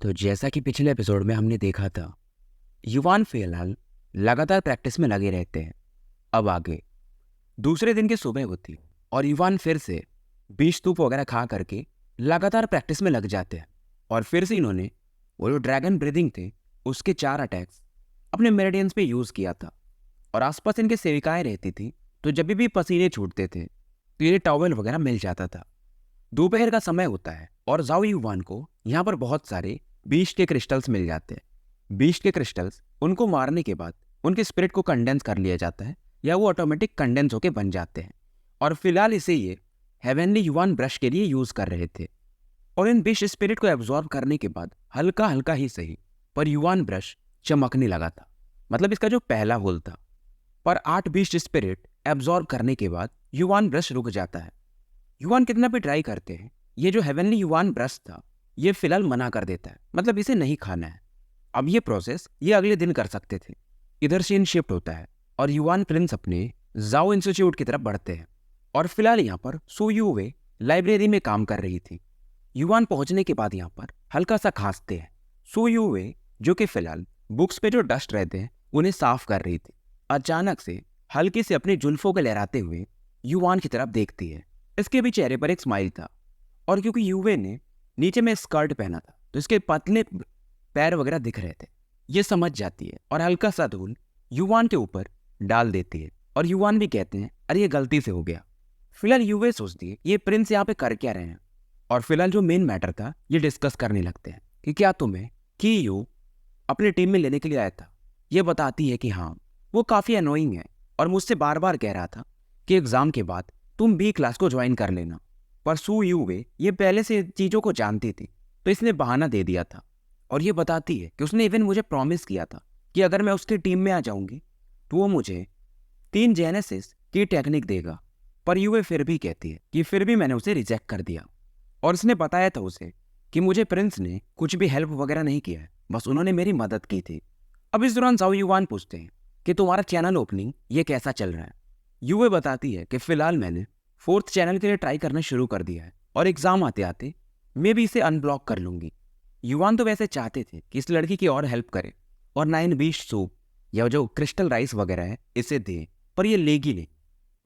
तो जैसा कि पिछले एपिसोड में हमने देखा था, युवान फिलहाल लगातार प्रैक्टिस में लगे रहते हैं। अब आगे दूसरे दिन की सुबह होती और युवान फिर से बीज तूप वगैरह खा करके लगातार प्रैक्टिस में लग जाते हैं। और फिर से इन्होंने वो जो ड्रैगन ब्रीदिंग थे उसके 4 अटैक्स अपने मेरिडियंस पे यूज़ किया था। और आसपास इनके सेविकाएं रहती थी, तो जब भी पसीने छूटते थे तो ये टॉवेल वगैरह मिल जाता था। दोपहर का समय होता है और जाओ युवान को यहाँ पर बहुत सारे बीज के क्रिस्टल्स मिल जाते हैं। बीज के क्रिस्टल्स उनको मारने के बाद उनके स्पिरिट को कंडेंस कर लिया जाता है या वो ऑटोमेटिक कंडेंस होके बन जाते हैं। और फिलहाल इसे ये हेवनली युवान ब्रश के लिए यूज कर रहे थे। और इन बीज स्पिरिट को एब्जॉर्ब करने के बाद हल्का हल्का ही सही पर युवान ब्रश चमकने लगा था। मतलब इसका जो पहला होल था, पर 8 बीज स्पिरिट एब्जॉर्ब करने के बाद युवान ब्रश रुक जाता है। युवान कितना भी ट्राई करते हैं, ये जो हेवनली युवान ब्रश था ये फिलहाल मना कर देता है, मतलब इसे नहीं खाना है। अब ये प्रोसेस ये अगले दिन कर सकते थे। इधर सीन शिफ्ट होता है और युवान प्रिंस अपने जाओ इंस्टीट्यूट की तरफ बढ़ते हैं। और फिलहाल यहाँ पर सू यूवे लाइब्रेरी में काम कर रही थी। युवान पहुंचने के बाद यहाँ पर हल्का सा खांसते हैं। सू यूवे जो कि फिलहाल बुक्स पे जो डस्ट रहते हैं उन्हें साफ कर रही थी, अचानक से हल्की से अपनी जुल्फों को लहराते हुए युवान की तरफ देखती है। इसके भी चेहरे पर एक स्माइल था और क्योंकि यूवे ने नीचे में स्कर्ट पहना था तो इसके पतले पैर वगैरह दिख रहे थे। ये समझ जाती है और हल्का सा धूल युवान के ऊपर डाल देती है। और युवान भी कहते हैं अरे ये गलती से हो गया। फिलहाल यूवे सोचती है ये प्रिंस यहाँ पे कर क्या रहे हैं। और फिलहाल जो मेन मैटर था ये डिस्कस करने लगते हैं कि क्या तुम्हें की यू अपने टीम में लेने के लिए आया था। ये बताती है कि हाँ, वो काफ़ी अनोइंग है और मुझसे बार बार कह रहा था कि एग्ज़ाम के बाद तुम बी क्लास को ज्वाइन कर लेना। पर सू यूवे ये पहले से चीज़ों को जानती थी तो इसने बहाना दे दिया था। और ये बताती है कि उसने इवन मुझे प्रॉमिस किया था कि अगर मैं उसकी टीम में आ जाऊंगी तो वो मुझे 3 जेनेसिस की टेक्निक देगा। पर यूवे फिर भी कहती है कि फिर भी मैंने उसे रिजेक्ट कर दिया। और इसने बताया था उसे कि मुझे प्रिंस ने कुछ भी हेल्प वगैरह नहीं किया है, बस उन्होंने मेरी मदद की थी। अब इस दौरान जाओ युवान पूछते हैं कि तुम्हारा चैनल ओपनिंग ये कैसा चल रहा है। यूवे बताती है कि फिलहाल मैंने 4th चैनल के लिए ट्राई करना शुरू कर दिया है और एग्जाम आते आते मैं भी इसे अनब्लॉक कर लूंगी। युवान तो वैसे चाहते थे कि इस लड़की की और हेल्प करे और 9 बीज सूप या जो क्रिस्टल राइस वगैरह है इसे दे, पर ये लेगी नहीं।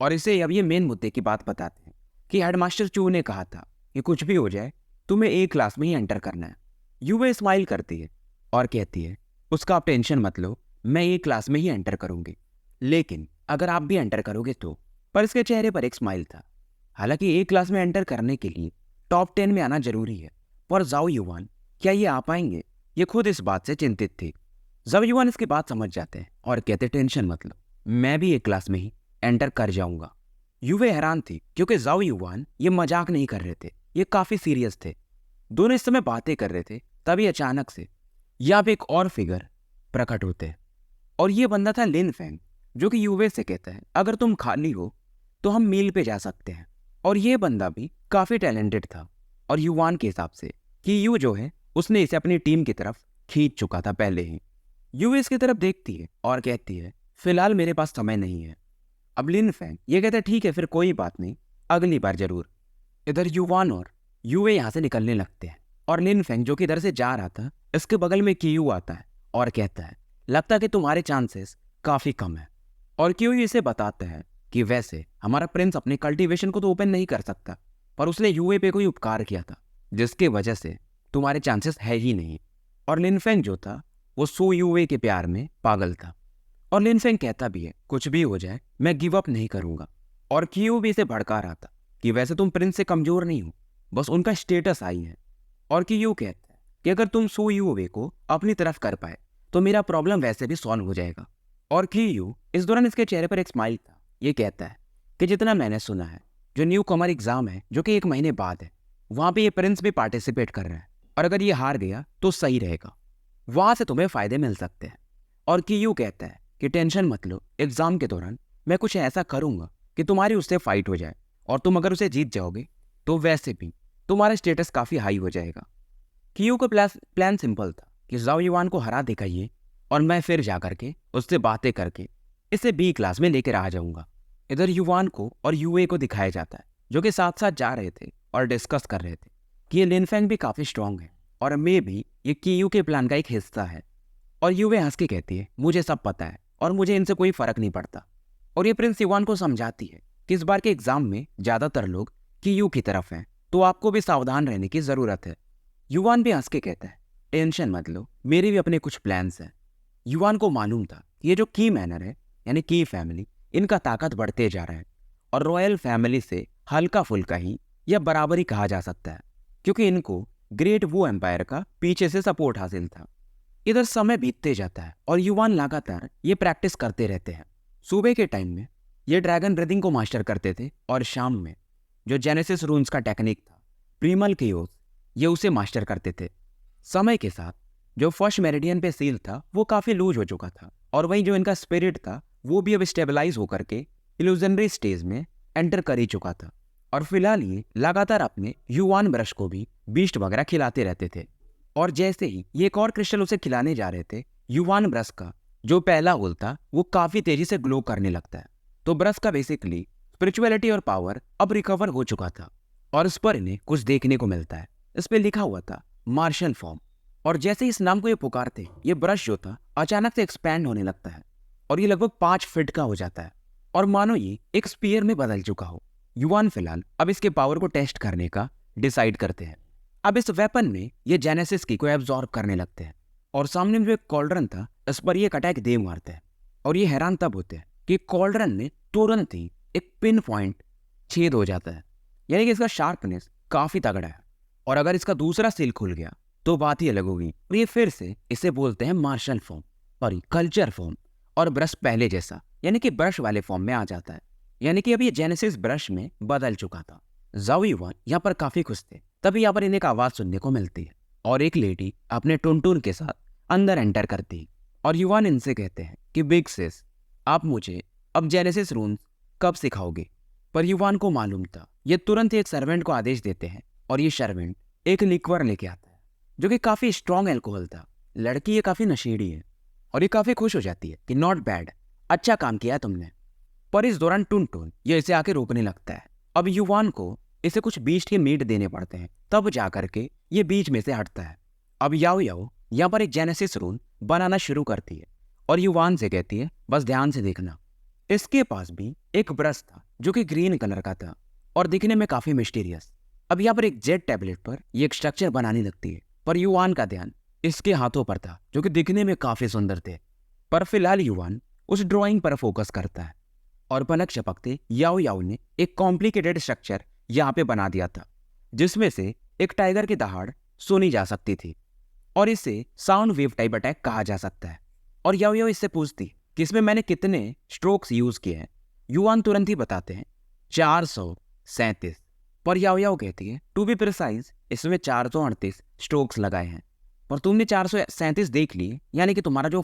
और इसे अब ये मेन मुद्दे की बात बताते हैं कि हेडमास्टर चू ने कहा था कि कुछ भी हो जाए तुम्हें ए क्लास में ही एंटर करना है। यूवे स्माइल करती है और कहती है उसका आप टेंशन मत लो, मैं ए क्लास में ही एंटर करूंगी, लेकिन अगर आप भी एंटर करोगे तो। पर इसके चेहरे पर एक स्माइल था। हालांकि ए क्लास में एंटर करने के लिए टॉप 10 में आना जरूरी है, पर जाओ युवान क्या ये आ पाएंगे, ये खुद इस बात से चिंतित थी। जाओ युवान इसकी बात समझ जाते हैं और कहते टेंशन मत लो, मैं भी ए क्लास में ही एंटर कर जाऊंगा। यूवे हैरान थी क्योंकि जाओ युवान ये मजाक नहीं कर रहे थे, ये काफी सीरियस थे। दोनों इस समय बातें कर रहे थे, तभी अचानक से यहाँ पे एक और फिगर प्रकट होते हैं। और ये बंदा था लिन फेंग, जो कि यूवे से कहता है अगर तुम खाली हो तो हम मील पे जा सकते हैं। और ये बंदा भी काफी टैलेंटेड था और युवान के हिसाब से कि यू जो है उसने इसे अपनी टीम की तरफ खींच चुका था पहले ही। यूवे इसकी तरफ देखती है और कहती है फिलहाल मेरे पास समय नहीं है। अब लिन फेंग ये कहता है ठीक है फिर कोई बात नहीं, अगली बार जरूर। इधर युवान और यूवे यहाँ से निकलने लगते हैं और लिन फेंग जो कि इधर से जा रहा था इसके बगल में क्यू आता है और कहता है लगता है कि तुम्हारे चांसेस काफी कम है। और क्यू इसे बताता है कि वैसे हमारा प्रिंस अपने कल्टीवेशन को तो ओपन नहीं कर सकता, पर उसने यूए पे कोई उपकार किया था जिसके वजह से तुम्हारे चांसेस है ही नहीं। और लिन फेंग जो था वो सू यूए के प्यार में पागल था। और लिन फेंग कहता भी है कुछ भी हो जाए मैं गिव अप नहीं करूंगा। और क्यू भी इसे भड़का रहा था कि वैसे तुम प्रिंस से कमजोर नहीं हो, बस उनका स्टेटस आई है। और क्यू कहता है कि अगर तुम सू यूवे को अपनी तरफ कर पाए तो मेरा प्रॉब्लम वैसे भी सॉल्व हो जाएगा। और क्यू इस दौरान इसके चेहरे पर एक स्माइल था। ये कहता है कि जितना मैंने सुना है जो न्यू कमर एग्जाम है जो कि 1 महीने बाद है, वहां पे ये प्रिंस भी पार्टिसिपेट कर रहा है और अगर ये हार गया तो सही रहेगा, वहां से तुम्हें फायदे मिल सकते हैं। और क्यू कहता है कि टेंशन मत लो, एग्जाम के दौरान मैं कुछ ऐसा करूंगा कि तुम्हारी उससे फाइट हो जाए और तुम अगर उसे जीत जाओगे तो वैसे भी तुम्हारा स्टेटस काफी हाई हो जाएगा। क्यू का प्लान सिंपल था कि जाओ युवान को हरा देगा ये और मैं फिर जा करके उससे बातें करके इसे बी क्लास में लेकर आ जाऊंगा। इधर युवान को और यूए को दिखाया जाता है जो कि साथ साथ जा रहे थे और डिस्कस कर रहे थे कि ये लिन फेंग भी काफी स्ट्रांग है और मैं भी ये कीयू के प्लान का एक हिस्सा है। और यूवे हंस के कहती है, मुझे सब पता है और मुझे इनसे कोई फर्क नहीं पड़ता। और ये प्रिंस युवान को समझाती है कि इस बार के एग्जाम में ज्यादातर लोग कीयू की तरफ हैं, तो आपको भी सावधान रहने की जरूरत है। युवान भी हंस के कहता है, टेंशन मत लो, मेरे भी अपने कुछ प्लान्स हैं। युवान को मालूम था कि ये जो की मैनर है यानी की फैमिली, इनका ताकत बढ़ते जा रहा है और रॉयल फैमिली से हल्का फुल्का ही या बराबरी कहा जा सकता है, क्योंकि इनको ग्रेट वू एम्पायर का पीछे से सपोर्ट हासिल था। इधर समय बीतते जाता है और युवान लगातार ये प्रैक्टिस करते रहते हैं। सुबह के टाइम में ये ड्रैगन ब्रीदिंग को मास्टर करते थे और शाम में जो जेनेसिस रून्स का टेक्निक था प्रीमल केओस, ये उसे मास्टर करते थे। समय के साथ जो फर्स्ट मेरिडियन पे सील था वो काफी लूज हो चुका था और वहीं जो इनका स्पिरिट था वो भी अब स्टेबलाइज होकर के इल्यूजनरी स्टेज में एंटर कर ही चुका था। और फिलहाल ये लगातार अपने युवान ब्रश को भी बीस्ट वगैरह खिलाते रहते थे। और जैसे ही ये एक और क्रिस्टल उसे खिलाने जा रहे थे, युवान ब्रश का जो पहला होल था वो काफी तेजी से ग्लो करने लगता है। तो ब्रश का बेसिकली स्पिरिचुअलिटी और पावर अब रिकवर हो चुका था और इस पर इन्हें कुछ देखने को मिलता है। इस पे लिखा हुआ था मार्शल फॉर्म। और जैसे इस नाम को ये पुकारते, ये ब्रश जो था अचानक से एक्सपैंड होने लगता है और ये लगभग 5 फीट का हो जाता है और मानो ये एक स्पीयर में बदल चुका हो। युवान फिलहाल अब इसके पावर को टेस्ट करने का डिसाइड करते हैं। अब इस वेपन में ये जेनेसिस की को एब्जॉर्ब करने लगते हैं और सामने में जो एक कॉल्ड्रन था इस पर ये एक अटैक दे मारते हैं। और ये हैरान तब होते हैं कि कॉल्ड्रन में तुरंत ही एक पिन पॉइंट छेद हो जाता है, यानी कि इसका शार्पनेस काफी तगड़ा है। और अगर इसका दूसरा सील खुल गया तो बात ही अलग होगी। और ये फिर से इसे बोलते हैं मार्शल फॉर्म और कल्चर फॉर्म। और ब्रश पहले जैसा यानी कि ब्रश वाले फॉर्म में आ जाता है, यानी कि अब ये जेनेसिस ब्रश में बदल चुका था। ज़ाओ युवान यहाँ पर काफी खुश थे। तभी यहाँ पर इन्हें एक आवाज सुनने को मिलती है और एक लेडी अपने टुनटुन के साथ अंदर एंटर करती है। और युवान इनसे कहते हैं कि बिग सिस, आप मुझे अब जेनेसिस रून्स कब सिखाओगे। पर युवान को मालूम था, ये तुरंत एक सर्वेंट को आदेश देते हैं और ये सर्वेंट एक लिक्वर लेके आता है जो कि काफी स्ट्रॉन्ग अल्कोहल था। लड़की ये काफी नशेड़ी है और ये काफी खुश हो जाती है कि नॉट बैड, अच्छा काम किया तुमने। पर इस दौरान टुनटुन ये इसे आके रोकने लगता है। अब युवान को इसे कुछ बीच के मीट देने पड़ते हैं, तब जाकर के ये बीच में से हटता है। अब याओ याओ यहाँ पर एक जेनेसिस रून बनाना शुरू करती है और युवान से कहती है, बस ध्यान से देखना। इसके पास भी एक ब्रश था जो कि ग्रीन कलर का था और दिखने में काफी मिस्टीरियस। अब यहाँ पर एक जेट टैबलेट पर ये एक स्ट्रक्चर बनाने लगती है, पर युवान का ध्यान इसके हाथों पर था जो कि दिखने में काफी सुंदर थे। पर फिलहाल युवान उस ड्राइंग पर फोकस करता है और पलक झपकते याओ याओ ने एक कॉम्प्लिकेटेड स्ट्रक्चर यहाँ पे बना दिया था जिसमें से एक टाइगर की दहाड़ सुनी जा सकती थी और इसे साउंड वेव टाइप अटैक कहा जा सकता है। और याओ याओ इससे पूछती कि इसमें मैंने कितने स्ट्रोक्स यूज किए हैं। युवान तुरंत ही बताते हैं 437। पर याओ याओ कहती है, टू बी प्रिसाइज इसमें 438 स्ट्रोक्स लगाए हैं, पर तुमने 437 देख लिए, यानी कि तुम्हारा जो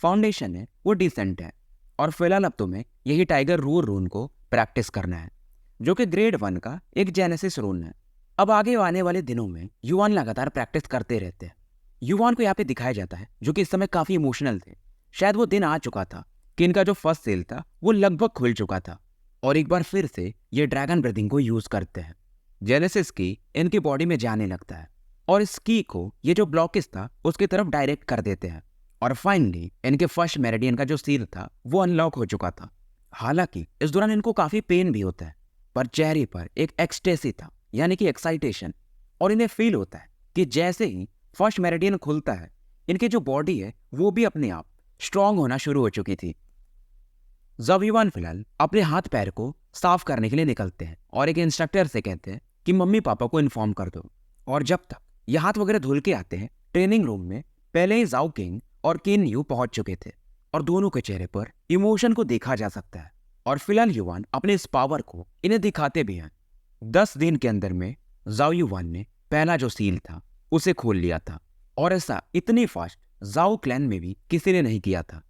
फाउंडेशन है वो डिसेंट है। और फिलहाल अब तुम्हें यही टाइगर रूर रून को प्रैक्टिस करना है जो कि ग्रेड 1 का एक जेनेसिस रून है। अब आगे आने वाले दिनों में युवान लगातार प्रैक्टिस करते रहते हैं। युवान को यहाँ पे दिखाया जाता है जो कि इस समय काफी इमोशनल थे। शायद वो दिन आ चुका था कि इनका जो फर्स्ट सेल था वो लगभग खुल चुका था और एक बार फिर से ये ड्रैगन ब्रीथिंग को यूज करते हैं। जेनेसिस की इनकी बॉडी में जाने लगता है और इस की को ये जो ब्लॉकेज था उसकी तरफ डायरेक्ट कर देते हैं और फाइनली इनके फर्स्ट मेरिडियन का जो सील था वो अनलॉक हो चुका था। हालांकि इस दौरान इनको काफी पेन भी होता है, पर चेहरे पर एक एक्सटेसी था यानी कि एक्साइटेशन। और इन्हें फील होता है कि जैसे ही फर्स्ट मेरिडियन खुलता है इनकी जो बॉडी है वो भी अपने आप स्ट्रांग होना शुरू हो चुकी थी। जब युवान फिलहाल अपने हाथ पैर को साफ करने के लिए निकलते हैं और एक इंस्ट्रक्टर से कहते हैं कि मम्मी पापा को इन्फॉर्म कर दो। और जब तक ये हाथ वगैरह धुल के आते हैं, ट्रेनिंग रूम में पहले ही जाओ किंग और किन यू पहुंच चुके थे और दोनों के चेहरे पर इमोशन को देखा जा सकता है। और फिलहाल युवान अपने इस पावर को इन्हें दिखाते भी हैं। 10 दिन के अंदर में जाओ युवान ने पहला जो सील था उसे खोल लिया था और ऐसा इतनी फास्ट जाओ क्लैन में भी किसी ने नहीं किया था।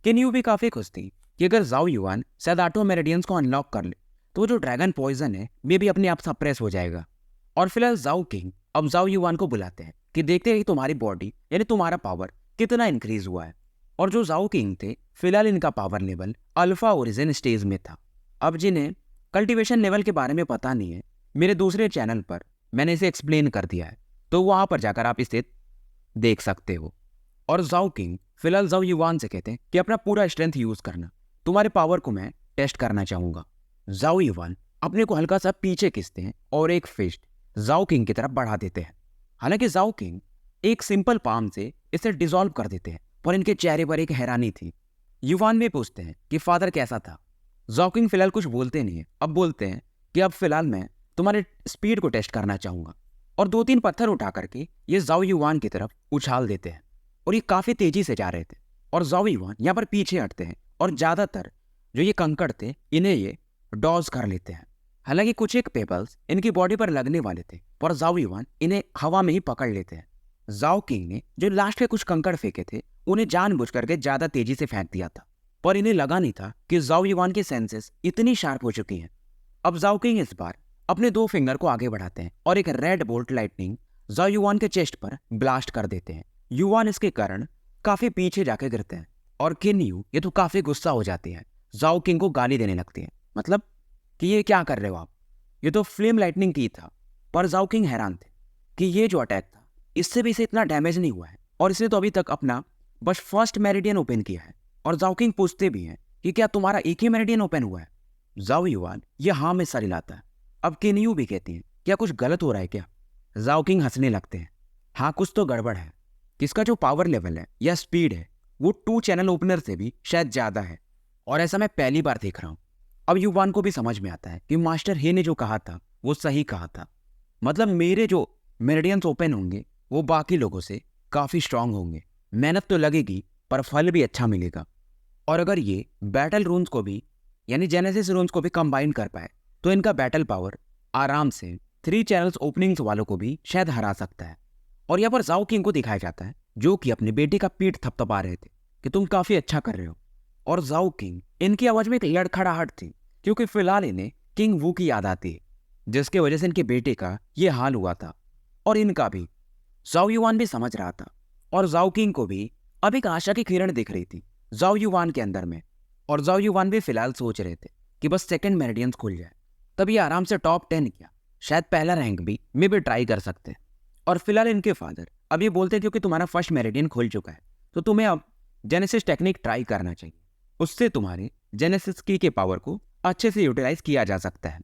किन यू भी काफी खुश थी कि अगर जाओ युवान शायद आटो मेरिडियंस को अनलॉक कर ले तो जो ड्रैगन पॉइजन है मे भी अपने आप सप्रेस हो जाएगा। और फिलहाल जाओ किंग अब जाओ युवान को बुलाते हैं कि देखते हैं कि तुम्हारी बॉडी यानी तुम्हारा पावर कितना इंक्रीज हुआ है। और जो जाओ किंग थे फिलहाल इनका power level alpha origin stage में था। अब जिन्हें कल्टीवेशन लेवल के बारे में पता नहीं है, मेरे दूसरे चैनल पर मैंने इसे एक्सप्लेन कर दिया है, तो वहां पर जाकर आप इसे देख सकते हो। और जाओ किंग फिलहाल जाओ युवान से कहते हैं कि अपना पूरा स्ट्रेंथ यूज करना, तुम्हारे पावर को मैं टेस्ट करना चाहूंगा। जाओ युवान अपने को हल्का सा पीछे खींचते हैं और एक फिस्ट जाओ किंग की तरफ बढ़ा देते हैं। हालांकि जाओ किंग एक सिंपल पाम से इसे डिसॉल्व कर देते हैं, पर इनके चेहरे पर एक हैरानी थी। युवान भी पूछते हैं कि फादर कैसा था। जाओ किंग फिलहाल कुछ बोलते नहीं है, अब बोलते हैं कि अब फिलहाल मैं तुम्हारे स्पीड को टेस्ट करना चाहूंगा। और 2-3 पत्थर उठा करके ये जाओ युवान की तरफ उछाल देते हैं और ये काफी तेजी से जा रहे थे। और जाओ युवान यहाँ पर पीछे हटते हैं और ज्यादातर जो ये कंकड़ थे इन्हें ये डॉज कर लेते हैं। हालांकि कुछ एक पेबल्स इनकी बॉडी पर लगने वाले थे, पर जाओ युवान इन्हें हवा में ही पकड़ लेते हैं। जाओ किंग ने जो लास्ट के कुछ कंकड़ फेंके थे उन्हें जानबूझ करके ज्यादा तेजी से फेंक दिया था, पर इन्हें लगा नहीं था कि जाओ युवान की सेंसेस इतनी शार्प हो चुकी हैं। अब जाओ किंग इस बार अपने 2 फिंगर को आगे बढ़ाते हैं और एक रेड बोल्ट लाइटनिंग जाओ युवान के चेस्ट पर ब्लास्ट कर देते हैं। युवान इसके कारण काफी पीछे जाके गिरते हैं और किन यू ये तो काफी गुस्सा हो जाती है, जाओ किंग को गाली देने लगती है, मतलब कि ये क्या कर रहे हो आप, ये तो फ्लेम लाइटनिंग की था। पर जाओ किंग हैरान थे कि ये जो अटैक था इससे भी इसे इतना डैमेज नहीं हुआ है और इसने तो अभी तक अपना बस फर्स्ट मेरिडियन ओपन किया है। और जाओ किंग पूछते भी हैं कि क्या तुम्हारा एक ही मेरिडियन ओपन हुआ है। जाओ युवान ये हाँ में सर हिलाता है। अब किन्यू भी कहती हैं क्या कुछ गलत हो रहा है क्या। जाओ किंग हंसने लगते हैं, हाँ कुछ तो गड़बड़ है, किसका जो पावर लेवल है या स्पीड है वो 2 चैनल ओपनर से भी शायद ज्यादा है, और ऐसा मैं पहली बार देख रहा हूँ। अब युवान को भी समझ में आता है कि मास्टर हे ने जो कहा था वो सही कहा था, मतलब मेरे जो मेरिडियंस ओपन होंगे वो बाकी लोगों से काफी स्ट्रांग होंगे। मेहनत तो लगेगी पर फल भी अच्छा मिलेगा। और अगर ये बैटल रून्स को भी यानी जेनेसिस रून्स को भी कंबाइन कर पाए तो इनका बैटल पावर आराम से 3 चैनल्स ओपनिंग्स वालों को भी शायद हरा सकता है। और यहाँ पर जाओ किंग को दिखाया जाता है जो कि अपने बेटे का पीठ थपथपा रहे थे कि तुम काफी अच्छा कर रहे हो। और जाओ किंग इनकी आवाज में एक लड़खड़ाहट थी क्योंकि फिलहाल इन्हें किंग वू की याद आती है जिसके वजह से इनके बेटे का ये हाल हुआ था। और इनका भी जाओ युवान भी समझ रहा था और जाओ किंग को भी अब एक आशा की किरण दिख रही थी जाओ युवान के अंदर में। और जाओ युवान भी फिलहाल सोच रहे थे कि बस सेकंड मेरिडियंस खुल जाए तब ये आराम से टॉप 10 किया, शायद पहला रैंक भी मे भी ट्राई कर सकते। और फिलहाल इनके फादर अब ये बोलते क्योंकि तुम्हारा फर्स्ट मेरिडियन खुल चुका है तो तुम्हें अब जेनेसिस टेक्निक ट्राई करना चाहिए, उससे तुम्हारे जेनेसिस की के पावर को अच्छे से यूटिलाइज किया जा सकता है।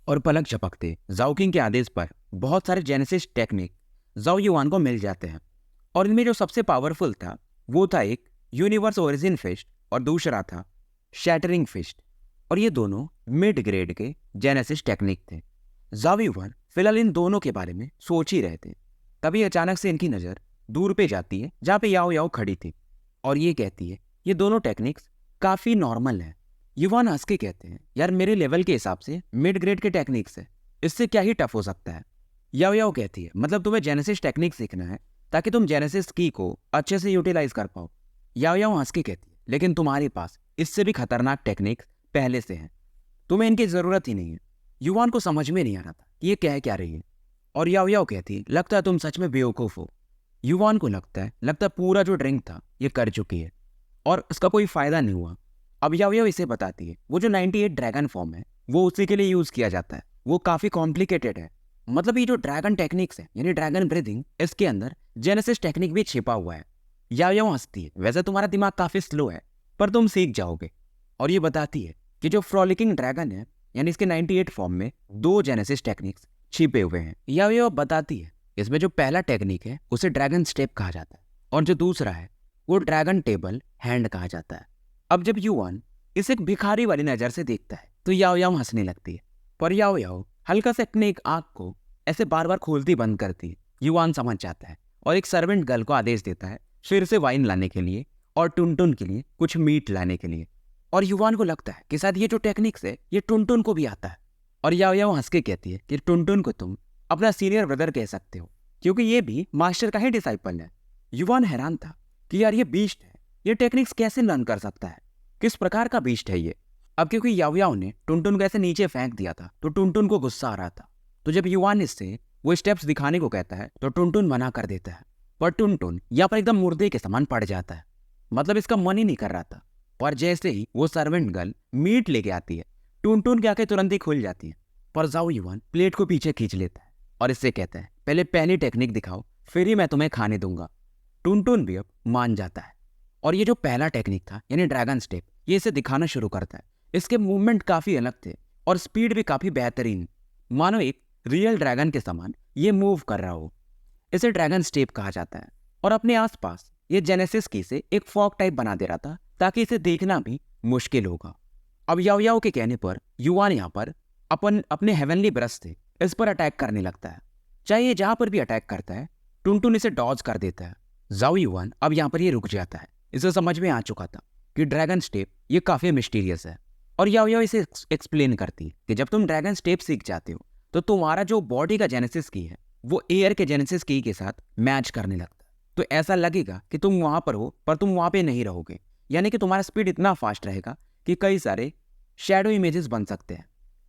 और पलक झपकते जाओ किंग के आदेश पर बहुत सारे जेनेसिस टेक्निक जाओ युवान को मिल जाते हैं। और इनमें जो सबसे पावरफुल था वो था एक यूनिवर्स ओरिजिन फिस्ट और दूसरा था शैटरिंग फिस्ट, और ये दोनों मिड ग्रेड के जेनेसिस टेक्निक थे। जाओ युवान फिलहाल इन दोनों के बारे में सोच ही रहे थे, तभी अचानक से इनकी नज़र दूर पे जाती है जहाँ पे याओ याओ खड़ी थी और ये कहती है ये दोनों टेक्निक्स काफ़ी नॉर्मल हैं। युवान हंस के कहते हैं यार मेरे लेवल के हिसाब से मिड ग्रेड के टेक्निक्स है, इससे क्या ही टफ हो सकता है। याओ याओ कहती है मतलब तुम्हें जेनेसिस टेक्निक सीखना है ताकि तुम जेनेसिस की को अच्छे से यूटिलाइज कर पाओ। याओ याओ हंस के कहती है लेकिन तुम्हारे पास इससे भी खतरनाक टेक्निक्स पहले से हैं, तुम्हें इनकी ज़रूरत ही नहीं है। युवान को समझ में नहीं आ रहा था कि ये कह क्या रही है। और याओ याओ कहती है लगता है तुम सच में बेवकूफ़ हो। युवान को लगता है पूरा जो ड्रिंक था ये कर चुकी है और उसका कोई फ़ायदा नहीं हुआ। अब याओ याओ इसे बताती है वो जो 98 ड्रैगन फॉर्म है वो उसी के लिए यूज़ किया जाता है, वो काफ़ी कॉम्प्लिकेटेड है। मतलब ये जो ड्रैगन टेक्निक्स है यानी ड्रैगन ब्रीदिंग, इसके अंदर जेनेसिस टेक्निक भी छिपा हुआ है। याओ याओ हंसती है वैसे तुम्हारा दिमाग काफ़ी स्लो है पर तुम सीख जाओगे। और ये बताती है कि जो फ्रॉलिकिंग ड्रैगन है यानी इसके 98 फॉर्म में 2 जेनेसिस टेक्निक्स छिपे हुए हैं। याओ याओ बताती है इसमें जो पहला टेक्निक है उसे ड्रैगन स्टेप कहा जाता है और जो दूसरा है वो ड्रैगन टेबल हैंड कहा जाता है। अब जब युवान इसे एक भिखारी वाली नज़र से देखता है तो याओ याओ हंसने लगती है, पर याओ याओ हल्का से अपने एक आँख को ऐसे बार बार खोलती बंद करती है। युवान समझ जाता है और एक सर्वेंट गर्ल को आदेश देता है फिर से वाइन लाने के लिए और टुनटुन के लिए कुछ मीट लाने के लिए। और युवान को लगता है कि शायद ये जो टेक्निक्स है ये टुनटुन को भी आता है। और याओ याओ हंस के कहती है कि टुनटुन को तुम अपना सीनियर ब्रदर कह सकते हो क्योंकि ये भी मास्टर का ही डिसाइपल है। युवान हैरान था कि यार ये बीस्ट है, ये टेक्निक्स कैसे लर्न कर सकता है, किस प्रकार का बीस्ट है ये। अब क्योंकि याओ याओ ने टुनटुन को ऐसे नीचे फेंक दिया था तो टुनटुन को गुस्सा आ रहा था, तो जब युवान इससे वो स्टेप्स दिखाने को कहता है तो टुनटुन मना कर देता है। पर टुनटुन यहाँ पर एकदम मुर्दे के समान पड़ जाता है, मतलब इसका मन ही नहीं कर रहा था। पर जैसे ही वो सर्वेंट गर्ल मीट लेके आती है टुनटुन की आंखें तुरंत ही खुल जाती हैं। पर जाओ युवान प्लेट को पीछे खींच लेता है और इससे कहता है पहले पहली टेक्निक दिखाओ फिर ही मैं तुम्हें खाने दूंगा। टुनटुन भी अब मान जाता है और ये जो पहला टेक्निक था यानी ड्रैगन स्टेप, ये इसे दिखाना शुरू करता है। इसके मूवमेंट काफ़ी अलग थे और स्पीड भी काफ़ी बेहतरीन, मानो एक रियल ड्रैगन के समान ये मूव कर रहा हो। इसे ड्रैगन स्टेप कहा जाता है और अपने आसपास ये जेनेसिस की से एक फॉग टाइप बना दे रहा था ताकि इसे देखना भी मुश्किल होगा। अब याओ याओ के कहने पर युवान यहाँ पर अपने हेवनली ब्रश से इस पर अटैक करने लगता है। चाहे ये जहाँ पर भी अटैक करता है, टुनटुन इसे डॉज कर देता है। जाओ युवान अब यहाँ पर ये रुक जाता है। इसे समझ में आ चुका था कि ड्रैगन स्टेप ये काफ़ी मिस्टीरियस है और याओ याओ इसे एक्सप्लेन करती है कि जब तुम ड्रैगन स्टेप सीख जाते हो तो तुम्हारा जो बॉडी का जेनेसिस की है वो एयर के जेनेसिस की के साथ मैच करने लगता है। तो ऐसा लगेगा कि तुम वहाँ पर हो पर तुम वहाँ पे नहीं रहोगे, यानी कि तुम्हारा स्पीड इतना फास्ट रहेगा कि कई सारे शैडो इमेजेस बन सकते हैं।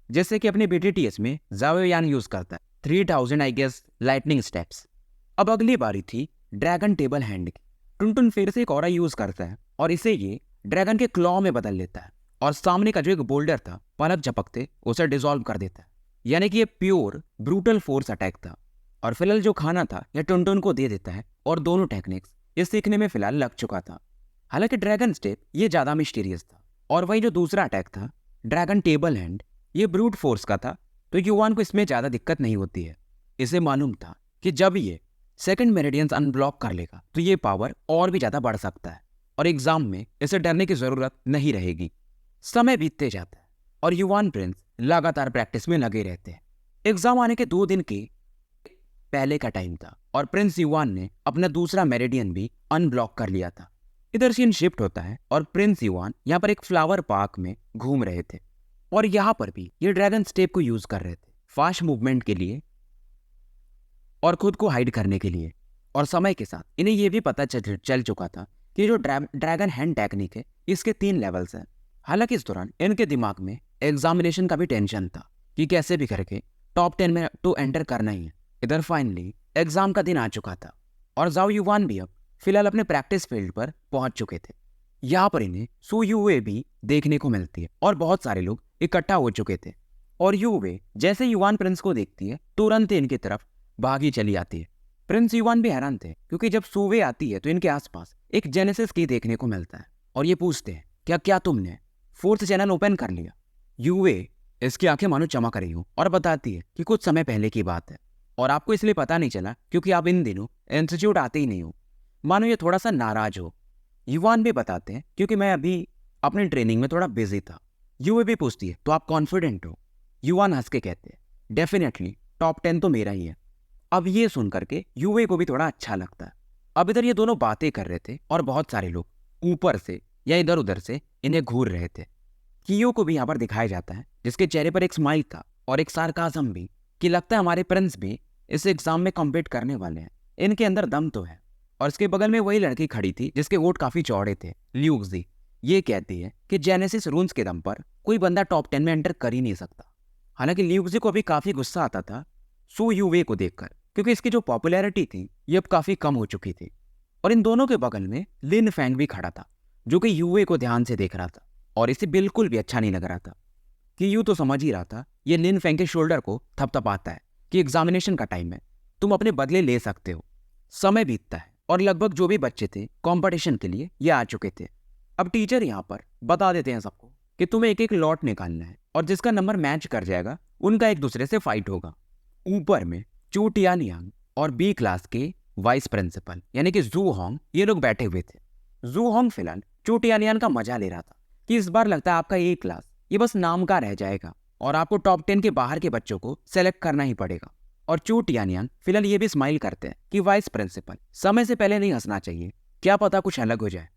जैसे कि अपने BTTS में जाओ यान यूज़ करता है 3000 आई गेस लाइटनिंग स्टेप्स। अब अगली बारी थी ड्रैगन टेबल हैंड की। टुनटुन फिर से एक ऑरा यूज़ करता है और इसे ये ड्रैगन के क्लॉ में बदल लेता है और सामने का जो एक बोल्डर था पलक झपकते उसे डिसॉल्व कर देता है। यानी कि ये प्योर ब्रूटल फोर्स अटैक था और फिलहाल जो खाना था यह टुनटुन को दे देता है और दोनों टेक्निक्स ये सीखने में फिलहाल लग चुका था। हालांकि ड्रैगन स्टेप ये ज़्यादा मिस्टीरियस था और वही जो दूसरा अटैक था ड्रैगन टेबल हैंड, ये ब्रूट फोर्स का था, तो युवान को इसमें ज़्यादा दिक्कत नहीं होती है। इसे मालूम था कि जब ये सेकंड मेरिडियंस अनब्लॉक कर लेगा तो ये पावर और भी ज़्यादा बढ़ सकता है और एग्जाम में इसे डरने की ज़रूरत नहीं रहेगी। समय बीतते जाता है और युवान प्रिंस लगातार प्रैक्टिस में लगे रहते हैं। एग्जाम आने के 2 दिन के पहले का टाइम था और प्रिंस युवान ने अपना दूसरा मेरिडियन भी अनब्लॉक कर लिया था। इधर सीन शिफ्ट होता है और प्रिंस युवान यहाँ पर एक फ्लावर पार्क में घूम रहे थे और यहाँ पर भी ये ड्रैगन स्टेप को यूज कर रहे थे फास्ट मूवमेंट के लिए और खुद को हाइड करने के लिए। और समय के साथ इन्हें यह भी पता चल चुका था कि जो ड्रैगन हैंड टेक्निक है इसके 3 लेवल्स हैं। हालांकि इस दौरान इनके दिमाग में एग्जामिनेशन का भी टेंशन था कि कैसे भी करके टॉप 10 में तो एंटर करना ही है। इधर फाइनली एग्जाम का दिन आ चुका था और जाओ युवान भी अब फिलहाल अपने प्रैक्टिस फील्ड पर पहुंच चुके थे। यहाँ पर इन्हें सू यूवे भी देखने को मिलती है और बहुत सारे लोग इकट्ठा हो चुके थे और यूवे जैसे युवान प्रिंस को देखती है तुरंत इनकी तरफ भागी चली आती है। प्रिंस युवान भी हैरान थे क्योंकि जब सूवे आती है तो इनके आसपास एक जेनेसिस की देखने को मिलता है और ये पूछते हैं क्या तुमने 4th चैनल ओपन कर लिया। यूवे इसकी आंखें मानो चमक रही हो और बताती है कि कुछ समय पहले की बात है और आपको इसलिए पता नहीं चला क्योंकि आप इन दिनों इंस्टीट्यूट आते ही नहीं हो, मानो ये थोड़ा सा नाराज हो। युवान भी बताते हैं क्योंकि मैं अभी अपनी ट्रेनिंग में थोड़ा बिजी था। यूवे भी पूछती है तो आप कॉन्फिडेंट हो। युवान हंस के कहते हैं डेफिनेटली टॉप 10 तो मेरा ही है। अब ये सुन करके यूवे को भी थोड़ा अच्छा लगता है। अब इधर ये दोनों बातें कर रहे थे और बहुत सारे लोग ऊपर से या इधर उधर से इन्हें घूर रहे थे। कियो को भी यहाँ पर दिखाया जाता है जिसके चेहरे पर एक स्माइल था और एक सार्काज़म भी कि लगता है हमारे प्रिंस भी इस एग्जाम में कम्पीट करने वाले हैं, इनके अंदर दम तो है। और इसके बगल में वही लड़की खड़ी थी जिसके होंठ काफी चौड़े थे, ल्यूक्सी। ये कहती है कि जेनेसिस रून्स के दम पर कोई बंदा टॉप 10 में एंटर कर ही नहीं सकता। हालांकि ल्यूक्सी को अभी काफी गुस्सा आता था सू यूवे को देखकर क्योंकि इसकी जो पॉपुलैरिटी थी ये अब काफी कम हो चुकी थी। और इन दोनों के बगल में लिन फैंग भी खड़ा था जो कि यूवे को ध्यान से देख रहा था और इसे बिल्कुल भी अच्छा नहीं लग रहा था कि यूं तो समझ ही रहा था ये लिन फैंग के शोल्डर को थपथपाता है कि एग्जामिनेशन का टाइम है, तुम अपने बदले ले सकते हो। समय बीतता है और लगभग जो भी बच्चे थे कंपटीशन के लिए ये आ चुके थे। अब टीचर यहाँ पर बता देते हैं सबको कि तुम्हें एक एक लॉट निकालना है और जिसका नंबर मैच कर जाएगा उनका एक दूसरे से फाइट होगा। ऊपर में चू टियानयांग और बी क्लास के वाइस प्रिंसिपल यानी कि जू होंग ये लोग बैठे हुए थे। जू होंग फिलहाल चू टियानयांग का मजा ले रहा था कि इस बार लगता है आपका ए क्लास ये बस नाम का रह जाएगा और आपको टॉप 10 के बाहर के बच्चों को सेलेक्ट करना ही पड़ेगा। और चू टियानयांग फिलहाल ये भी स्माइल करते हैं कि वाइस प्रिंसिपल समय से पहले नहीं हंसना चाहिए, क्या पता कुछ अलग हो जाए।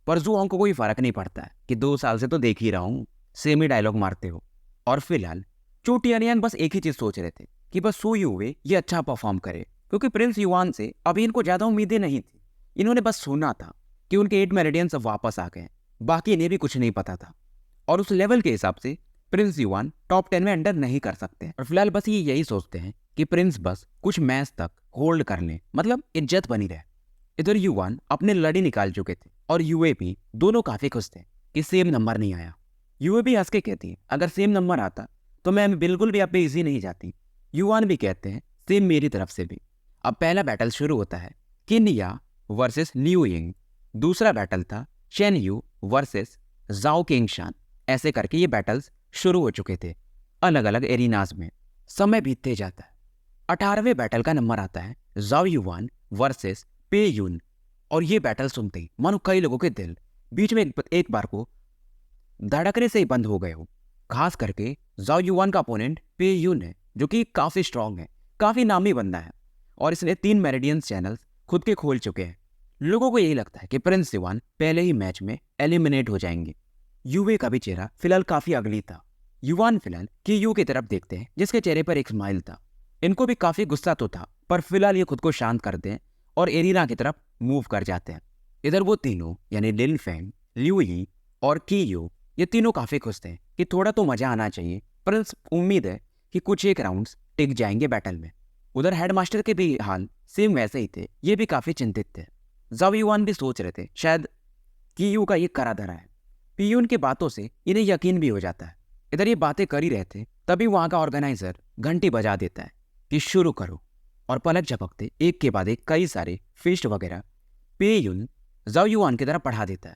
पर जू होंग को कोई फर्क नहीं पड़ता है कि 2 साल से तो देख ही रहा हूँ सेम ही डायलॉग मारते हो। और फिलहाल चू टियानयांग बस एक ही चीज सोच रहे थे कि बस सू यूवे ये अच्छा परफॉर्म करे क्योंकि प्रिंस युवान से अभी इनको ज्यादा उम्मीदें नहीं थी। इन्होंने बस सुना था कि उनके 8 मेरिडियंस अब वापस आ गए, बाकी इन्हें भी कुछ नहीं पता था। और उस लेवल के हिसाब से प्रिंस युवान टॉप 10 में एंटर नहीं कर सकते और फिलहाल बस ये यही सोचते हैं कि प्रिंस बस कुछ मैच तक होल्ड कर लें, मतलब इज्जत बनी रहे। इधर युवान अपने लड़ी निकाल चुके थे और यूए भी दोनों काफी खुश थे कि सेम नंबर नहीं आया। यूए भी हंस के कहती है अगर सेम नंबर आता तो मैं बिल्कुल भी आप पे इजी नहीं जाती। युवान भी कहते हैं सेम मेरी तरफ से भी। अब पहला बैटल शुरू होता है। किन या वर्सेस लिू यिंग। दूसरा बैटल था चेन यू वर्सेस जाओ किंगशान। ऐसे करके ये बैटल्स शुरू हो चुके थे अलग अलग एरिनाज में। समय बीतते जाता है। 18वें बैटल का नंबर आता है जाओ युवान वर्सेस पे यून। और ये बैटल सुनते ही मानो कई लोगों के दिल बीच में एक बार को धड़कने से ही बंद हो गए हो। खास करके जाओ युवान का अपोनेंट पे यून है, जो कि काफी स्ट्रांग है, काफी नामी बंदा है, और इसने 3 मेरिडियंस चैनल्स खुद के खोल चुके हैं। लोगों को यही लगता है कि प्रिंस युवान पहले ही मैच में एलिमिनेट हो जाएंगे। यूवे का भी चेहरा फिलहाल काफी अगली था। युवान फिलहाल की यू की तरफ देखते हैं, जिसके चेहरे पर एक स्माइल था। इनको भी काफी गुस्सा तो था, पर फिलहाल ये खुद को शांत करते हैं और एरिना की तरफ मूव कर जाते हैं। इधर वो तीनों यानी लिन फेंग, लिू यी और की यू, ये तीनों काफी खुश थे कि थोड़ा तो मजा आना चाहिए, पर उम्मीद है कि कुछ एक राउंड्स टिक जाएंगे बैटल में। उधर हेडमास्टर के भी हाल सेम वैसे ही थे, ये भी काफी चिंतित थे। जाओ युवान भी सोच रहे थे शायद की यू का ये करा धरा है। पीयून की बातों से इन्हें यकीन भी हो जाता है। इधर ये बातें कर ही रहे थे, तभी वहां का ऑर्गेनाइजर घंटी बजा देता है कि शुरू करो। और पलक झपकते एक के बाद एक कई सारे फिस्ट वगैरह पेयुन जाओ युवान की तरफ बढ़ा देता है।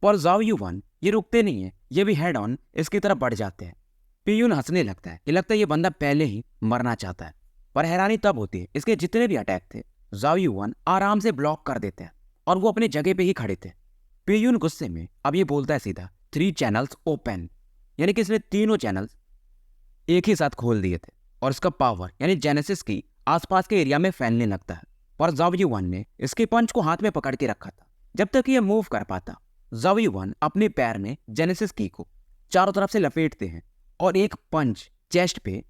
पर जाओ युवान ये रुकते नहीं है, ये भी हेड ऑन इसकी तरफ बढ़ जाते हैं। पेयुन हंसने लगता है कि लगता है ये बंदा पहले ही मरना चाहता है। पर हैरानी तब होती है, इसके जितने भी अटैक थे जाओ युवान आराम से ब्लॉक कर देते हैं और वो अपनी जगह पे ही खड़े थे। पेयुन गुस्से में अब ये बोलता है सीधा 3 चैनल्स ओपन, यानी कि इसने तीनों चैनल्स एक ही साथ खोल दिए थे और इसका पावर यानी जेनेसिस की आसपास के एरिया में फैलने लगता है। पर जाओ युवान ने इसके पंच को हाथ में पकड़ के रखा था। जब तक ये मूव कर पाता, जाओ युवान अपने पैर में जेनेसिस की को चारों तरफ से लपेटते हैं और एक पंच चेस्ट पे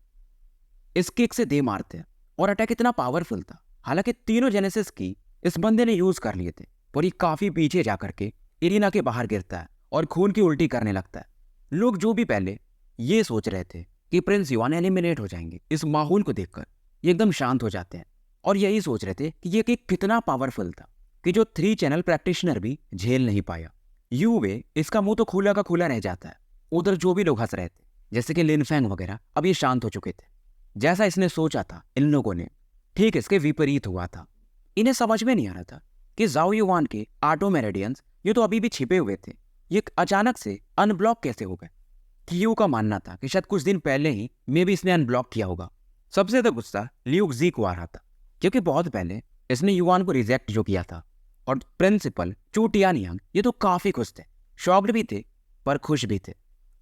इस किक से दे मारते हैं। और अटैक इतना पावरफुल था, हालांकि तीनों जेनेसिस की इस बंदे ने यूज कर लिए थे, पर ये काफी पीछे जाकर के एरिना के बाहर गिरता है और खून की उल्टी करने लगता है। लोग जो भी पहले ये सोच रहे थे कि प्रिंस युवान एलिमिनेट हो जाएंगे, इस माहौल को देखकर ये एकदम शांत हो जाते हैं और यही सोच रहे थे कि ये किक कितना पावरफुल था कि जो 3 चैनल प्रैक्टिशनर भी झेल नहीं पाया। यूवे इसका मुंह तो खुला का खुला रह जाता है। उधर जो भी लोग हंस रहे थे, जैसे कि लिन फेंग वगैरह, अब ये शांत हो चुके थे। जैसा इसने सोचा था इन लोगों ने ठीक इसके विपरीत हुआ था। इन्हें समझ में नहीं आ रहा था कि जाओ युवान के आटो मेरेडियंस ये तो अभी भी छिपे हुए थे, ये अचानक से अनब्लॉक कैसे हो गए। कियू का मानना था कि शायद कुछ दिन पहले ही मे भी इसने अनब्लॉक किया होगा। सबसे ज्यादा गुस्सा लियू जी को आ रहा था, क्योंकि बहुत पहले इसने युवान को रिजेक्ट जो किया था। और प्रिंसिपल चू टियानियांग ये तो काफी खुश थे, शॉक्ड भी थे पर खुश भी थे।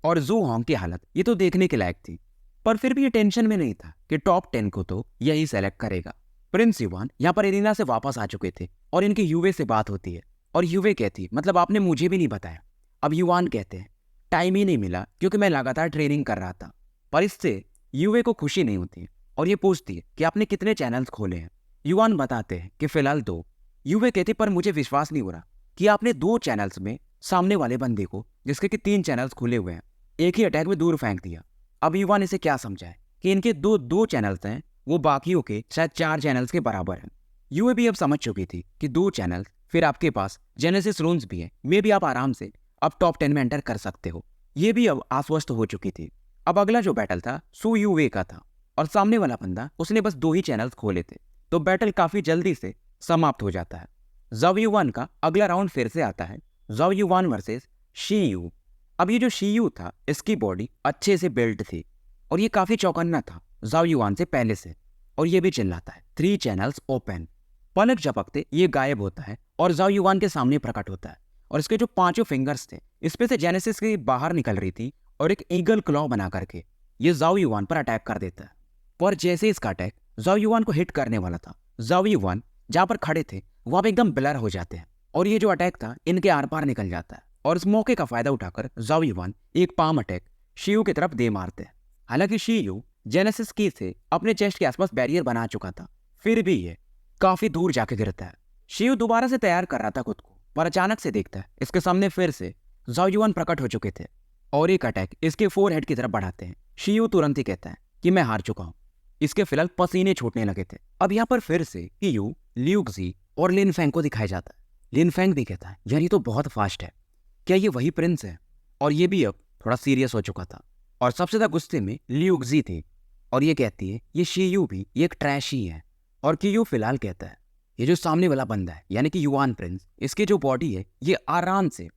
और जू होंग की हालत ये तो देखने के लायक थी, पर फिर भी ये टेंशन में नहीं था कि टॉप 10 को तो यही सेलेक्ट करेगा। प्रिंस युवान यहाँ पर एरिना से वापस आ चुके थे और इनकी यूवे से बात होती है और यूवे कहती मतलब आपने मुझे भी नहीं बताया। अब युवान कहते हैं टाइम ही नहीं मिला क्योंकि मैं लगातार ट्रेनिंग कर रहा था। पर इससे यूवे को खुशी नहीं होती और ये पूछती है कि आपने कितने चैनल्स खोले हैं। युवान बताते हैं कि फिलहाल 2। यूवे कहती पर मुझे विश्वास नहीं हो रहा कि आपने 2 चैनल्स में सामने वाले बंदे को, जिसके कि 3 चैनल्स खुले हुए हैं, एक ही अटैक में दूर फेंक दिया। अब युवान इसे क्या समझाए कि इनके दो चैनल्स हैं, वो बाकियों के शायद 4 चैनल्स के बराबर हैं। यूए भी अब समझ चुकी थी कि 2 चैनल्स, फिर आपके पास जेनेसिस रून्स भी हैं, मे भी आप आराम से अब टॉप 10 में एंटर कर सकते हो। ये भी अब आश्वस्त हो चुकी थी। अब अगला जो बैटल था सू यूवे का था और सामने वाला बंदा उसने बस 2 ही चैनल्स खोले थे, तो बैटल काफी जल्दी से समाप्त हो जाता है। जाओ युवान का अगला राउंड फिर से आता है, जाओ युवान वर्सेस शी यू। अब ये जो शी यू था इसकी बॉडी अच्छे से बिल्ट थी और ये काफी चौकन्ना था जाओ युवान से पहले से, और ये भी चिल्लाता है 3 चैनल्स ओपन। पलक झपकते ये गायब होता है और जाओ युवान के सामने प्रकट होता है और इसके जो 5 फिंगर्स थे इसमें से जेनेसिस की बाहर निकल रही थी और एक ईगल क्लॉ बना करके ये जाओ युवान पर अटैक कर देता है। पर जैसे इसका अटैक जाओ युवान को हिट करने वाला था, जाओ युवान जहां पर खड़े थे वहां पे एकदम ब्लर हो जाते हैं और ये जो अटैक था इनके आर पार निकल जाता है। और इस मौके का फायदा उठाकर जाओ युवान एक पाम अटैक शीयू की तरफ दे मारते हैं। हालांकि शीयू जेनेसिस की से अपने चेस्ट के आसपास बैरियर बना चुका था, फिर भी ये काफी दूर जाके गिरता है। शीयू दोबारा से तैयार कर रहा था खुद को, पर अचानक से देखता है इसके सामने फिर से जाओ युवान प्रकट हो चुके थे और एक अटैक इसके फोरहेड की तरफ बढ़ाते हैं। शीयू तुरंत ही कहता है कि मैं हार चुका हूं। इसके फिलहाल पसीने छूटने लगे थे। अब यहाँ पर फिर से कियू, ल्यूक्जी और लिन फेंग को दिखाया जाता है। लिन फेंग भी कहता है यार ये तो बहुत फास्ट है, क्या ये वही प्रिंस है? और ये भी अब थोड़ा सीरियस हो चुका था और सबसे ज्यादा गुस्से में ल्यूक्जी थी और ये कहती है ये शीयू भी ये एक ट्रैश ही है। और कियू फिलहाल कहता है ये जो सामने वाला बंदा है यानी कि युवान प्रिंस, इसकी जो बॉडी है ये आराम से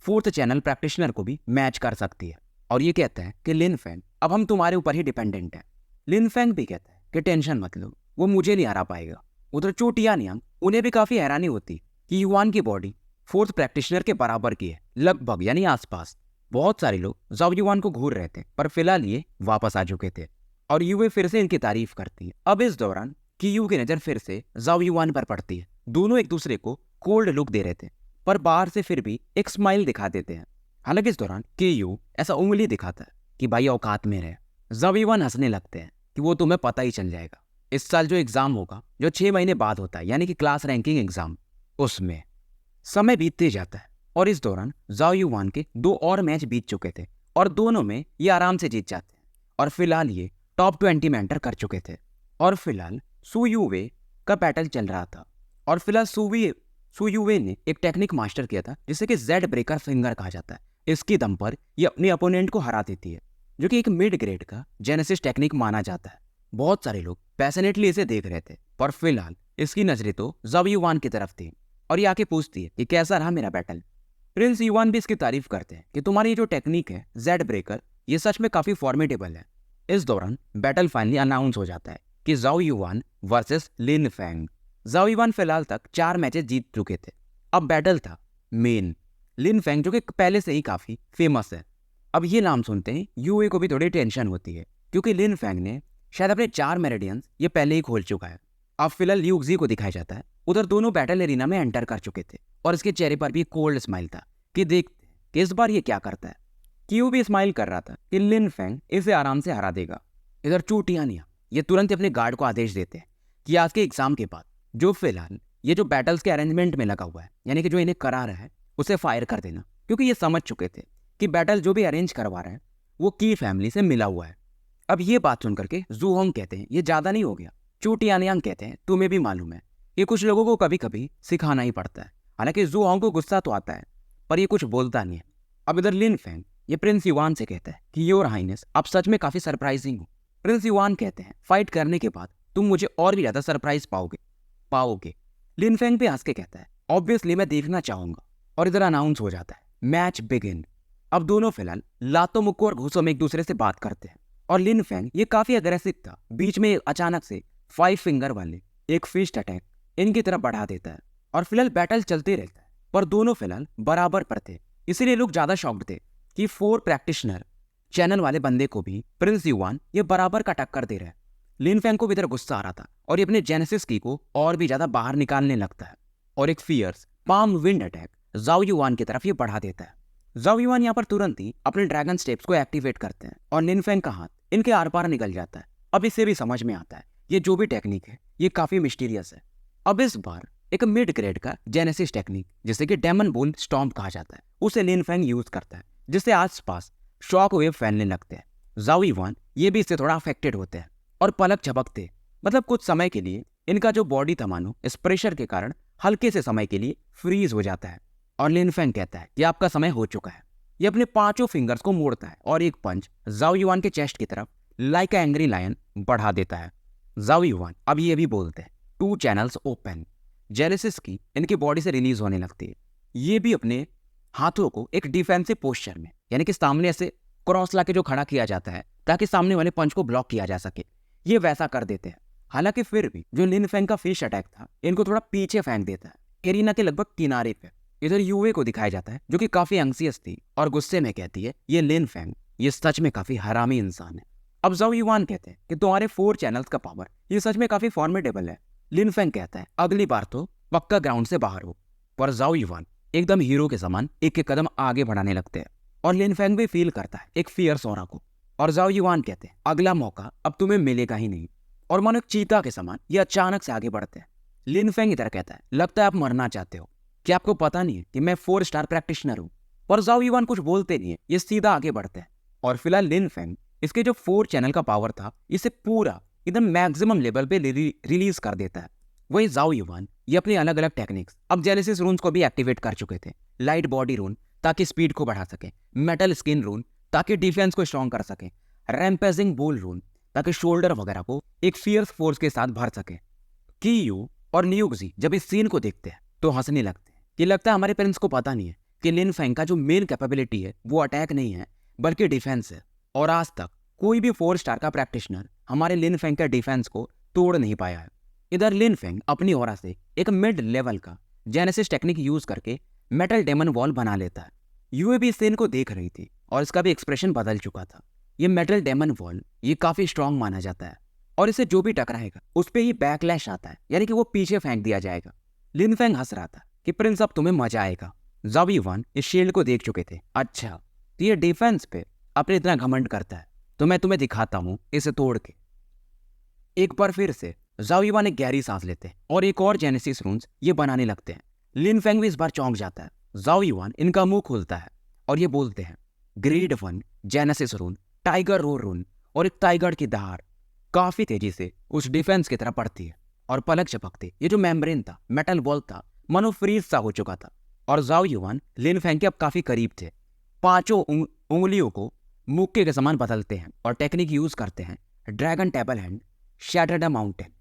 4th चैनल प्रैक्टिशनर को भी मैच कर सकती है। और ये कहता है कि लिन फैंग अब हम तुम्हारे ऊपर ही डिपेंडेंट हैं। लिन फैंग भी कहता है कि टेंशन मत लो, वो मुझे नहीं हरा पाएगा। उधर चोटिया नियांग, उन्हें भी काफी हैरानी होती कि युवान की बॉडी 4th प्रैक्टिशनर के बराबर की है, लगभग यानी आसपास। बहुत सारे लोग जाओ युवान को घूर रहे थे, पर फिलहाल ये वापस आ चुके थे और यूवे फिर से इनकी तारीफ करती है। अब इस दौरान कियू की नजर फिर से जाओ युवान पर पड़ती है। दोनों एक दूसरे को कोल्ड लुक दे रहे थे, पर बाहर से फिर भी एक स्माइल दिखा देते हैं। हालांकि इस दौरान कियू ऐसा उंगली दिखाता है कि भाई औकात में रहे। जाओ युवान हंसने लगते हैं कि वो तुम्हें पता ही चल जाएगा। इस साल जो एग्जाम होगा, जो 6 महीने बाद होता है, यानी कि क्लास रैंकिंग एग्जाम, उसमें समय बीतते जाता है और इस दौरान जाओ युवान के 2 और मैच बीत चुके थे और दोनों में ये आराम से जीत जाते हैं और फिलहाल ये टॉप 20 में एंटर कर चुके थे। और फिलहाल सू यूवे का बैटल चल रहा था और फिलहाल सू यूवे ने एक टेक्निक मास्टर किया था जिसे कि जेड ब्रेकर फिंगर कहा जाता है। इसकी दम पर ये अपने अपोनेंट को हरा देती है, जो कि एक मिड ग्रेड का जेनेसिस टेक्निक माना जाता है। बहुत सारे लोग पैशनेटली इसे देख रहे थे, पर फिलहाल इसकी नजरें तो जाओ युवान की तरफ थी और ये आके पूछती है कि कैसा रहा मेरा बैटल। प्रिंस युवान भी इसकी तारीफ करते हैं कि तुम्हारी जो टेक्निक है जेड ब्रेकर, ये सच में काफी फॉर्मेडेबल है। इस दौरान बैटल फाइनली अनाउंस हो जाता है कि जाओ युवान वर्सेस लिन फैंग। जाओ युवान फिलहाल तक 4 मैचेस जीत चुके थे। अब बैटल था मेन लिन फैंग, जो कि पहले से ही काफी फेमस है। अब ये नाम सुनते ही यूए को भी थोड़ी टेंशन होती है, क्योंकि लिन फैंग ने शायद अपने 4 मेरेडियंस ये पहले ही खोल चुका है। अब फिलहाल ल्यूक्जी को दिखाया जाता है। उधर दोनों बैटल एरिना में एंटर कर चुके थे और इसके चेहरे पर भी कोल्ड स्माइल था कि देखते हैं कि इस बार ये क्या करता है। क्यू भी स्माइल कर रहा था कि लिन फैंग इसे आराम से हरा देगा। इधर चूटियानिया ये तुरंत अपने गार्ड को आदेश देते हैं कि आज के एग्जाम के बाद जो फिलहाल ये जो बैटल्स के अरेंजमेंट में लगा हुआ है, यानी कि जो इन्हें करा रहा है, उसे फायर कर देना, क्योंकि ये समझ चुके थे कि बैटल जो भी अरेंज करवा रहा है वो की फैमिली से मिला हुआ है। अब ये बात सुन करके जूहोंग कहते हैं ये ज्यादा नहीं हो गया। चूटियानियांग कहते हैं तुम्हें भी मालूम है कि कुछ लोगों को कभी कभी सिखाना ही पड़ता है। हालांकि जूहोंग को गुस्सा तो आता है, पर ये कुछ बोलता नहीं है। अब इधर लिन फैंग ये प्रिंस युवान से कहता है कि योर हाइनेस आप सच में काफी सरप्राइजिंग हो। प्रिंस युवान कहते हैं फाइट करने के बाद तुम मुझे और भी ज्यादा सरप्राइज पाओगे। लिन फैंग भी हंस के कहता है ऑब्वियसली मैं देखना चाहूंगा। और इधर अनाउंस हो जाता है मैच बिगिन। अब दोनों फिलहाल लातों मुक्कों और घूसों में एक दूसरे से बात करते हैं और लिन फैंग ये काफी अग्रेसिव था। बीच में अचानक से 5 फिंगर वाले एक फिस्ट अटैक इनकी तरफ बढ़ा देता है और फिलहाल बैटल चलते रहता है, पर दोनों फिलहाल बराबर पर थे। इसीलिए लोग ज्यादा शॉक्ड थे कि 4 प्रैक्टिशनर चैनल वाले बंदे को भी प्रिंस युवान ये बराबर का टक्कर दे रहा है। लिन फैंग को भी इधर गुस्सा आ रहा था और ये अपने जेनेसिस की को और भी ज्यादा बाहर निकालने लगता है और एक फियर्स पाम विंड अटैक जाओ युवान की तरफ ये बढ़ा देता है। जाओ युवान यहाँ पर तुरंत ही अपने ड्रैगन स्टेप्स को एक्टिवेट करते हैं और लिन फैंग का हाथ इनके आर पार निकल जाता है। अब इससे भी समझ में आता है ये जो भी टेक्निक है ये काफी मिस्टीरियस है। अब इस बार एक मिड ग्रेड का जेनेसिस टेक्निक जिसे कि डेमन बोल स्टॉम्प कहा जाता है, उसे लिन फैंग यूज करता है, जिससे आसपास शॉक वेव फैलने लगते हैं। जाओ युवान ये भी इससे थोड़ा अफेक्टेड होते हैं और पलक झपकते, मतलब कुछ समय के लिए इनका जो बॉडी था मानो इस प्रेशर के कारण हल्के से समय के लिए फ्रीज हो जाता है। और लिन फैंग कहता है कि आपका समय हो चुका है। ये अपने 5 फिंगर्स को मोड़ता है और एक पंच जाओ युवान के चेस्ट की तरफ लाइक अ एंग्री लायन बढ़ा देता है। जाओ युवान अब ये भी बोलते हैं 2 चैनल्स ओपन। जेनेसिस की इनकी बॉडी से रिलीज होने लगती है। ये भी अपने हाथों को एक डिफेंसिव पोस्चर में, यानी कि सामने ऐसे क्रॉस लाके जो खड़ा किया जाता है ताकि सामने वाले पंच को ब्लॉक किया जा सके, ये वैसा कर देते हैं। हालांकि फिर भी जो लिन फैंग का फिश अटैक था इनको थोड़ा पीछे फेंक देता है, एरिना के लगभग किनारे पे। इधर यूए को दिखाया जाता है जो कि काफी एंग्जियस थी और गुस्से में कहती है ये लिन फैंग ये सच में काफी हरामी इंसान है। अब जाओ युवान कहते हैं कि तुम्हारे 4 चैनल्स का पावर ये सच में काफी फॉर्मेडेबल है। लिन फैंग कहता है अगली बार तो पक्का ग्राउंड से बाहर हो। पर जाओ युवान एकदम हीरो के समान एक कदम आगे बढ़ाने लगते हैं और लिन फैंग भी फील करता है एक फियर्स ऑरा को। और जाओ युवान कहते हैं अगला मौका अब तुम्हें मिलेगा ही नहीं। और मानो एक चीता के समान ये अचानक से आगे बढ़ते हैं। लिन फैंग इधर कहता है लगता है आप मरना चाहते हो, क्या आपको पता नहीं है कि मैं 4 स्टार प्रैक्टिशनर हूं। पर जाओ युवान कुछ बोलते नहीं है, ये सीधा आगे बढ़ते हैं। और फिलहाल लिन फैंग इसके जो 4 चैनल का पावर था इसे पूरा एकदम मैक्सिमम लेवल पे रिलीज कर देता है। वही जाओ युवान ये अपनी अलग अलग टेक्निक्स अब जेनेसिस रून्स को भी एक्टिवेट कर चुके थे। लाइट बॉडी रून ताकि स्पीड को बढ़ा सके, मेटल स्किन रून ताकि डिफेंस को स्ट्रॉन्ग कर सके, रैम्पेजिंग बोल रून ताकि शोल्डर वगैरह को एक फियर्स फोर्स के साथ भर सके। कियू और न्यूगजी जब इस सीन को देखते हैं तो हंसने लगते हैं कि लगता है हमारे पेरेंट्स को पता नहीं है कि लिन फेंग का जो मेन कैपेबिलिटी है वो अटैक नहीं है बल्कि डिफेंस है। और आज तक कोई भी 4 स्टार का प्रैक्टिशनर हमारे लिन फेंग के डिफेंस को तोड़ नहीं पाया है। इधर लिन फेंग अपनी ओरा से एक मिड लेवल का जेनेसिस टेक्निक यूज करके मेटल डेमन वॉल बना लेता है। यूए भी इस सीन को देख रही थी और इसका भी एक्सप्रेशन बदल चुका था। ये मेटल डेमन वॉल ये काफी स्ट्रांग माना जाता है और इसे जो भी टकराएगा उस पर ही बैकलैश आता है, यानी कि वो पीछे फेंक दिया जाएगा। लिन फेंग हंस रहा था कि प्रिंस अब तुम्हें मजा आएगा। ज़ाओ युवान इस शील्ड को देख चुके थे। अच्छा तो ये डिफेंस पे अपने इतना घमंड करता है तो मैं तुम्हें दिखाता हूं इसे तोड़ के। एक बार फिर से ज़ाओ युवान एक गहरी सांस लेते हैं और एक और जेनेसिस रून्स ये बनाने लगते हैं। लिन फेंग भी इस बार चौंक जाता है। ज़ाओ युवान इनका मुंह खोलता है और ये बोलते हैं ग्रेड 1 जेनेसिस रून, टाइगर रोर रून और एक टाइगर की दहाड़ काफी तेजी से उस डिफेंस की तरफ बढ़ती है और पलक झपकते ये जो मेम्ब्रेन था, मेटल वॉल था, मानो फ्रीज सा हो चुका था। और ज़ाओ युवान लिन फेंग के अब काफी करीब थे। पांचों उंगलियों को मुक्के के समान बदलते हैं और टेक्निक यूज करते हैं dragon table hand, shatter the mountain.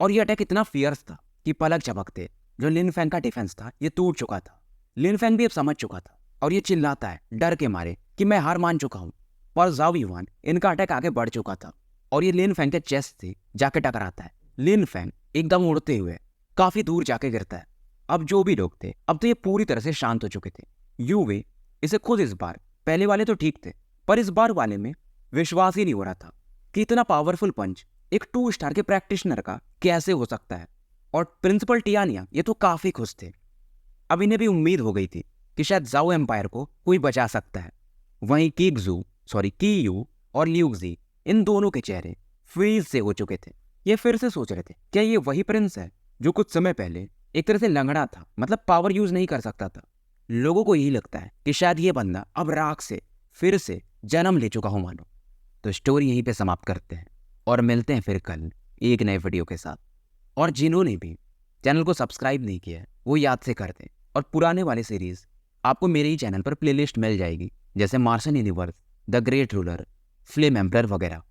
और ये अटैक इतना फियर्स था कि पलक झपकते जो लिन फेंग का डिफेंस था ये टूट चुका था। लिन फेंग भी अब समझ चुका था और ये चिल्लाता है डर के मारे कि मैं हार मान चुका हूं। पर ज़ाओ युवान इनका अटैक आगे बढ़ चुका था और ये लिन फेंग के चेस्ट से जाके टकराता है। लिन फेंग एकदम उड़ते हुए काफी दूर जाके गिरता है। अब जो भी लोग थे अब तो ये पूरी तरह से शांत हो चुके थे। यूवे इसे खुद इस बार, पहले वाले तो ठीक थे पर इस बार वाले में विश्वास ही नहीं हो रहा था कि इतना पावरफुल पंच एक 2 स्टार के प्रैक्टिशनर का कैसे हो सकता है। और प्रिंसिपल टियानिया ये तो काफी खुश थे। अब इन्हें भी उम्मीद हो गई थी कि शायद ज़ाओ एम्पायर को कोई बचा सकता है। वहीं की यू और ल्यूक्जी इन दोनों के चेहरे फ्रीज से हो चुके थे। ये फिर से सोच रहे थे क्या ये वही प्रिंस है जो कुछ समय पहले एक तरह से लंगड़ा था, मतलब पावर यूज नहीं कर सकता था। लोगों को यही लगता है कि शायद ये बंदा अब राख से फिर से जन्म ले चुका हो मानो। तो स्टोरी यहीं पे समाप्त करते हैं और मिलते हैं फिर कल एक नए वीडियो के साथ। और जिन्होंने भी चैनल को सब्सक्राइब नहीं किया है वो याद से कर दें। और पुराने वाले सीरीज आपको मेरे ही चैनल पर प्लेलिस्ट मिल जाएगी, जैसे martial universe, the great ruler, flame emperor वगैरह।